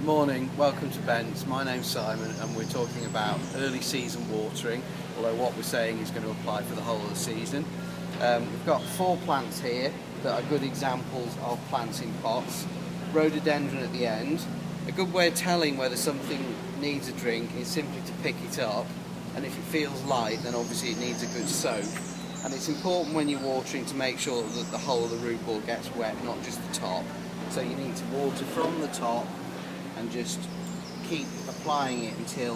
Morning, welcome to Bent's. My name's Simon and we're talking about early season watering, although what we're saying is going to apply for the whole of the season. We've got 4 plants here that are good examples of plants in pots. Rhododendron at the end. A good way of telling whether something needs a drink is simply to pick it up, and if it feels light then obviously it needs a good soak. And it's important when you're watering to make sure that the whole of the root ball gets wet, not just the top. So you need to water from the top and just keep applying it until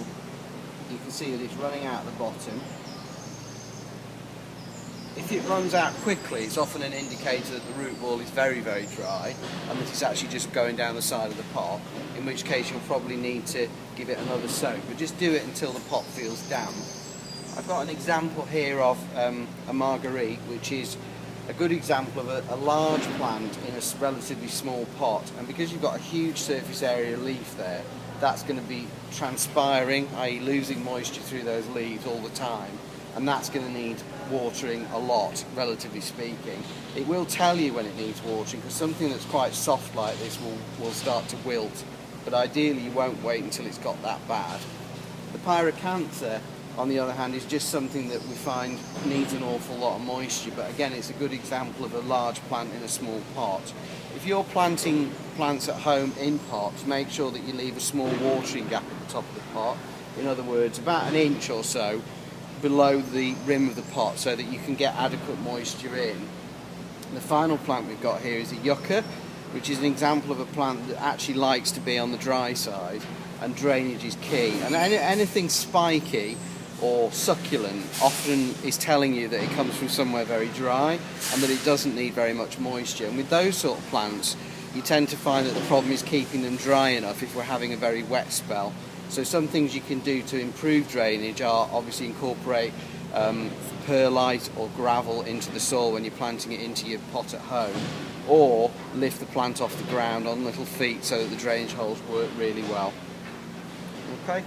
you can see that it's running out the bottom. If it runs out quickly, it's often an indicator that the root ball is very, very dry and that it's actually just going down the side of the pot, in which case you'll probably need to give it another soak, but just do it until the pot feels damp. I've got an example here of a marguerite, which is a good example of a large plant in a relatively small pot, and because you've got a huge surface area leaf there, that's going to be transpiring, i.e. losing moisture through those leaves all the time, and that's going to need watering a lot, relatively speaking. It will tell you when it needs watering, because something that's quite soft like this will start to wilt, but ideally you won't wait until it's got that bad. The pyracantha, on the other hand, is just something that we find needs an awful lot of moisture, but again it's a good example of a large plant in a small pot. If you're planting plants at home in pots, make sure that you leave a small watering gap at the top of the pot, in other words about an inch or so below the rim of the pot, so that you can get adequate moisture in. And the final plant we've got here is a yucca, which is an example of a plant that actually likes to be on the dry side, and drainage is key. And anything spiky or succulent often is telling you that it comes from somewhere very dry and that it doesn't need very much moisture. And with those sort of plants, you tend to find that the problem is keeping them dry enough if we're having a very wet spell. So some things you can do to improve drainage are obviously incorporate perlite or gravel into the soil when you're planting it into your pot at home, or lift the plant off the ground on little feet so that the drainage holes work really well. Okay.